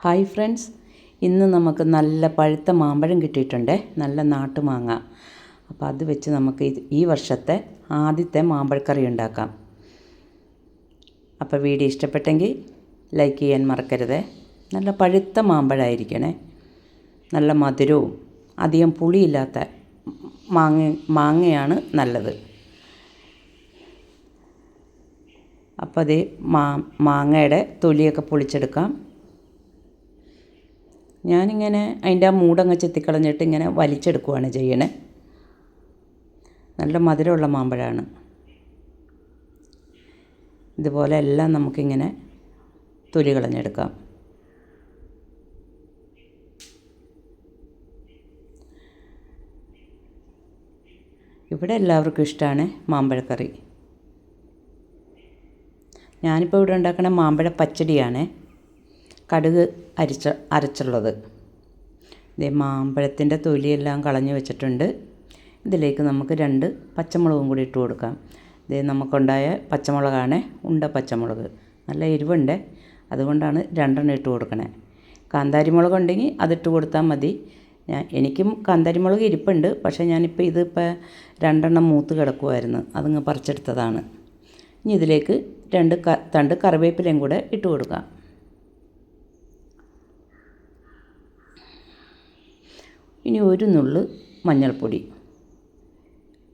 Hi friends, ഇന്ന് നമുക്ക് നല്ല പഴുത്ത മാമ്പഴം കിട്ടിയിട്ടുണ്ട്. നല്ല നാട്ടുമാങ്ങ. അപ്പോൾ അത് വെച്ച് നമുക്ക് ഈ വർഷത്തെ ആദ്യത്തെ മാമ്പഴക്കറി ഉണ്ടാക്കാം. അപ്പോൾ വീഡിയോ ഇഷ്ടപ്പെട്ടെങ്കിൽ ലൈക്ക് ചെയ്യാൻ മറക്കരുത്. നല്ല പഴുത്ത മാമ്പഴമായിരിക്കണേ. നല്ല മധുരവും അധികം പുളിയില്ലാത്ത മാങ്ങയാണ് നല്ലത്. അപ്പോൾ അത് മാങ്ങയുടെ തൊലിയൊക്കെ പൊളിച്ചെടുക്കാം. ഞാനിങ്ങനെ അതിൻ്റെ ആ മൂടങ്ങ് ചെത്തിക്കളഞ്ഞിട്ട് ഇങ്ങനെ വലിച്ചെടുക്കുകയാണ് ചെയ്യണേ. നല്ല മധുരമുള്ള മാമ്പഴമാണ്. ഇതുപോലെ എല്ലാം നമുക്കിങ്ങനെ തൊലി കളഞ്ഞെടുക്കാം. ഇവിടെ എല്ലാവർക്കും ഇഷ്ടമാണ് മാമ്പഴക്കറി. ഞാനിപ്പോൾ ഇവിടെ ഉണ്ടാക്കുന്ന മാമ്പഴ പച്ചടിയാണ്. കടുക് അരച്ചുള്ളത്. ഇതേ മാമ്പഴത്തിൻ്റെ തൊലിയെല്ലാം കളഞ്ഞു വെച്ചിട്ടുണ്ട്. ഇതിലേക്ക് നമുക്ക് 2 പച്ചമുളകും കൂടി ഇട്ട് കൊടുക്കാം. ഇതേ നമുക്കുണ്ടായ പച്ചമുളകാണ്, ഉണ്ട പച്ചമുളക്. നല്ല എരിവുണ്ട്, അതുകൊണ്ടാണ് 2 ഇട്ട് കൊടുക്കണേ. കാന്താരി മുളക് ഉണ്ടെങ്കിൽ അതിട്ട് കൊടുത്താൽ മതി. എനിക്കും കാന്താരി മുളക് ഇരിപ്പുണ്ട്, പക്ഷേ ഞാനിപ്പോൾ ഇതിപ്പോൾ 2 മൂത്ത് കിടക്കുമായിരുന്നു, അതങ്ങ് പറിച്ചെടുത്തതാണ്. ഇനി ഇതിലേക്ക് 2 തണ്ട് കറിവേപ്പിലയും കൂടെ ഇട്ട് കൊടുക്കാം. ഇനി 1 നുള്ള് മഞ്ഞൾപ്പൊടി.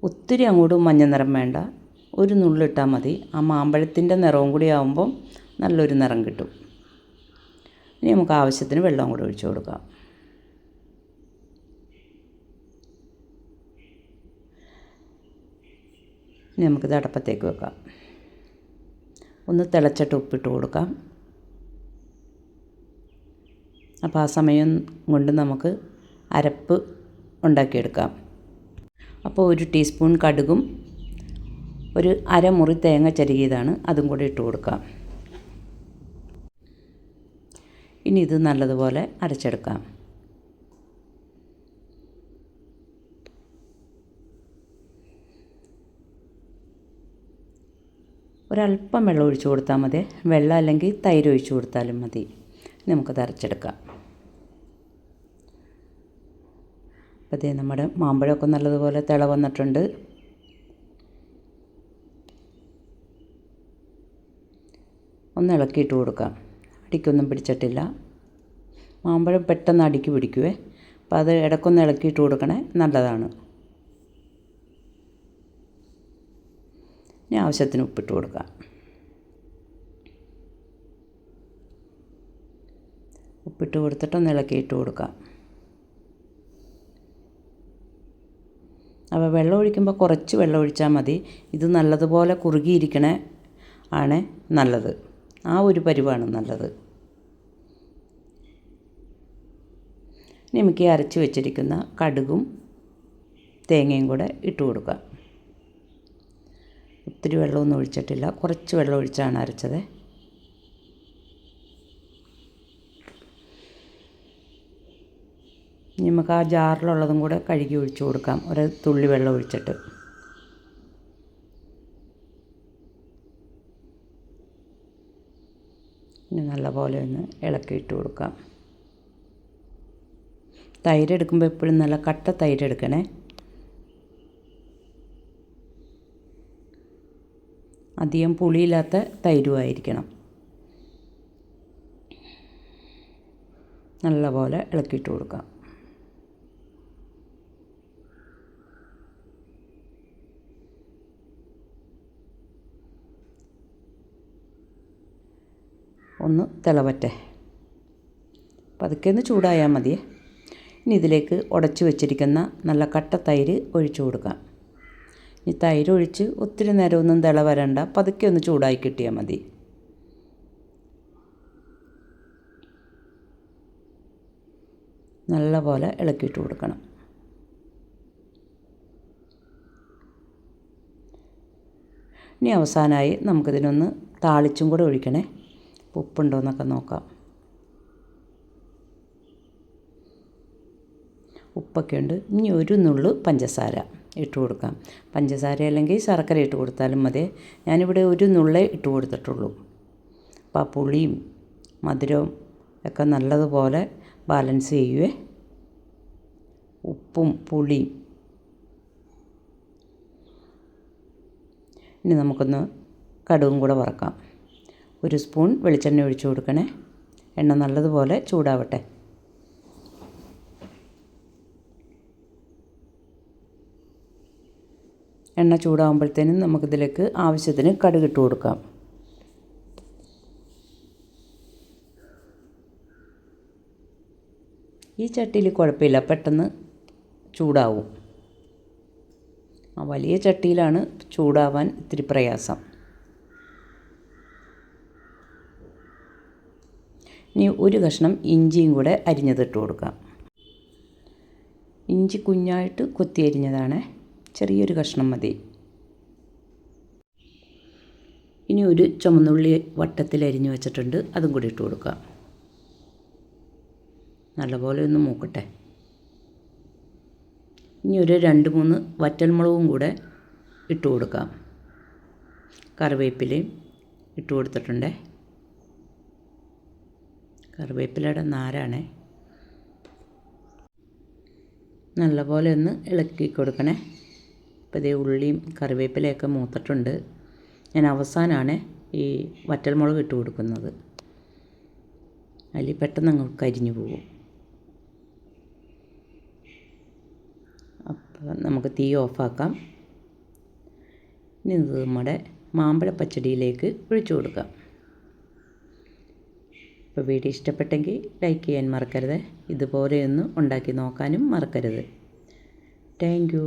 ഒത്തിരി അങ്ങോട്ട് മഞ്ഞ നിറം വേണ്ട, 1 നുള്ളിട്ടാൽ മതി. ആ മാമ്പഴത്തിൻ്റെ നിറവും കൂടി ആകുമ്പം നല്ലൊരു നിറം കിട്ടും. ഇനി നമുക്ക് ആവശ്യത്തിന് വെള്ളം കൂടി ഒഴിച്ചു കൊടുക്കാം. ഇനി നമുക്കിത് അടപ്പത്തേക്ക് വെക്കാം. ഒന്ന് തിളച്ചിട്ട് ഉപ്പിട്ട് കൊടുക്കാം. അപ്പോൾ ആ സമയം കൊണ്ട് നമുക്ക് അരപ്പ് ഉണ്ടാക്കിയെടുക്കാം. അപ്പോൾ 1 ടീസ്പൂൺ കടുകും 1 അരമുറി തേങ്ങ ചിരകിയതാണ്, അതും കൂടി ഇട്ട് കൊടുക്കാം. ഇനി ഇത് നല്ലതുപോലെ അരച്ചെടുക്കാം. ഒരല്പം വെള്ളം ഒഴിച്ചു കൊടുത്താൽ മതി. വെള്ളം അല്ലെങ്കിൽ തൈര് ഒഴിച്ചു കൊടുത്താലും മതി. നമുക്കത് അരച്ചെടുക്കാം. അപ്പോൾ നമ്മുടെ മാമ്പഴമൊക്കെ നല്ലതുപോലെ തിള വന്നിട്ടുണ്ട്. ഒന്ന് ഇളക്കിയിട്ട് കൊടുക്കാം. അടിക്കൊന്നും പിടിച്ചിട്ടില്ല. മാമ്പഴം പെട്ടെന്ന് അടിക്ക് പിടിക്കുവേ, അപ്പോൾ അത് ഇടയ്ക്കൊന്ന് ഇളക്കിയിട്ട് കൊടുക്കണേ, നല്ലതാണ്. ഇനി ആവശ്യത്തിന് ഉപ്പിട്ട് കൊടുക്കാം. ഉപ്പിട്ട് കൊടുത്തിട്ടൊന്ന് ഇളക്കിയിട്ട് കൊടുക്കാം. അപ്പോൾ വെള്ളം ഒഴിക്കുമ്പോൾ കുറച്ച് വെള്ളം ഒഴിച്ചാൽ മതി. ഇത് നല്ലതുപോലെ കുറുകിയിരിക്കണേ ആണ് നല്ലത്. ആ ഒരു പരുവാണ് നല്ലത്. ഇനി നമുക്ക് അരച്ച് വെച്ചിരിക്കുന്ന കടുകും തേങ്ങയും കൂടെ ഇട്ട് കൊടുക്കാം. ഒത്തിരി വെള്ളമൊന്നും ഒഴിച്ചിട്ടില്ല, കുറച്ച് വെള്ളം ഒഴിച്ചാണ് അരച്ചത്. നമുക്ക് ആ ജാറിലുള്ളതും കൂടെ കഴുകി ഒഴിച്ചു കൊടുക്കാം, 1 തുള്ളി വെള്ളം ഒഴിച്ചിട്ട്. ഇനി നല്ലപോലെ ഒന്ന് ഇളക്കിയിട്ട് കൊടുക്കാം. തൈര് എടുക്കുമ്പോൾ എപ്പോഴും നല്ല കട്ട തൈര് എടുക്കണേ. അധികം പുളിയില്ലാത്ത തൈരുമായിരിക്കണം. നല്ലപോലെ ഇളക്കിയിട്ട് കൊടുക്കാം. ഒന്ന് തിളവട്ടെ, പതുക്കെ ഒന്ന് ചൂടായാൽ മതിയേ. ഇനി ഇതിലേക്ക് ഉടച്ച് വെച്ചിരിക്കുന്ന നല്ല കട്ട തൈര് ഒഴിച്ചു കൊടുക്കാം. ഈ തൈര് ഒഴിച്ച് ഒത്തിരി നേരമൊന്നും തിള വരണ്ട, പതുക്കെ ഒന്ന് ചൂടായി കിട്ടിയാൽ മതി. നല്ലപോലെ ഇളക്കിയിട്ട് കൊടുക്കണം. ഇനി അവസാനമായി നമുക്കിതിനൊന്ന് താളിച്ചും കൂടെ ഒഴിക്കണേ. ഉപ്പുണ്ടോ എന്നൊക്കെ നോക്കാം. ഉപ്പൊക്കെ ഉണ്ട്. ഇനി 1 നുള്ള് പഞ്ചസാര ഇട്ട് കൊടുക്കാം. പഞ്ചസാര അല്ലെങ്കിൽ ശർക്കര ഇട്ട് കൊടുത്താലും മതി. ഞാനിവിടെ 1 നുള്ളേ ഇട്ട് കൊടുത്തിട്ടുള്ളൂ. അപ്പോൾ ആ പുളിയും മധുരവും ഒക്കെ നല്ലതുപോലെ ബാലൻസ് ചെയ്യുവേ. ഉപ്പും പുളിയും. ഇനി നമുക്കൊന്ന് കടുകും കൂടെ വറക്കാം. 1 സ്പൂൺ വെളിച്ചെണ്ണ ഒഴിച്ചു കൊടുക്കണേ. എണ്ണ നല്ലതുപോലെ ചൂടാവട്ടെ. എണ്ണ ചൂടാകുമ്പോഴത്തേനും നമുക്കിതിലേക്ക് ആവശ്യത്തിന് കടുകിട്ട് കൊടുക്കാം. ഈ ചട്ടിയിൽ കുഴപ്പമില്ല, പെട്ടെന്ന് ചൂടാവും. ആ വലിയ ചട്ടിയിലാണ് ചൂടാവാൻ ഇത്തിരി പ്രയാസം. ഇനി 1 കഷ്ണം ഇഞ്ചിയും കൂടെ അരിഞ്ഞതിട്ട് കൊടുക്കാം. ഇഞ്ചി കുഞ്ഞായിട്ട് കൊത്തി അരിഞ്ഞതാണ്, ചെറിയൊരു കഷ്ണം മതി. ഇനി ഒരു ചുമന്നുള്ളി വട്ടത്തിൽ അരിഞ്ഞ് വെച്ചിട്ടുണ്ട്, അതും കൂടി ഇട്ട് കൊടുക്കാം. നല്ലപോലെ ഒന്ന് മൂക്കട്ടെ. ഇനി ഒരു 2-3 വറ്റൽമുളകും കൂടെ ഇട്ട് കൊടുക്കാം. കറിവേപ്പിലയും ഇട്ട് കൊടുത്തിട്ടുണ്ട്. കറിവേപ്പിലയുടെ നാരാണ്. നല്ലപോലെ ഒന്ന് ഇളക്കി കൊടുക്കണേ. ഇപ്പോൾ ഇതേ ഉള്ളിയും കറിവേപ്പിലയൊക്കെ മൂത്തിട്ടുണ്ട്. ഞാൻ അവസാനമാണ് ഈ വറ്റൽമുളക് ഇട്ട് കൊടുക്കുന്നത്. അതിൽ പെട്ടെന്ന് അങ്ങ് കരിഞ്ഞു പോകും. അപ്പോൾ നമുക്ക് തീ ഓഫാക്കാം. ഇനി ഇത് നമ്മുടെ മാമ്പഴ പച്ചടിയിലേക്ക് ഒഴിച്ചു കൊടുക്കാം. ഇപ്പോൾ വീഡിയോ ഇഷ്ടപ്പെട്ടെങ്കിൽ ലൈക്ക് ചെയ്യാൻ മറക്കരുത്. ഇതുപോലെയൊന്ന് ഉണ്ടാക്കി നോക്കാനും മറക്കരുത്. Thank you.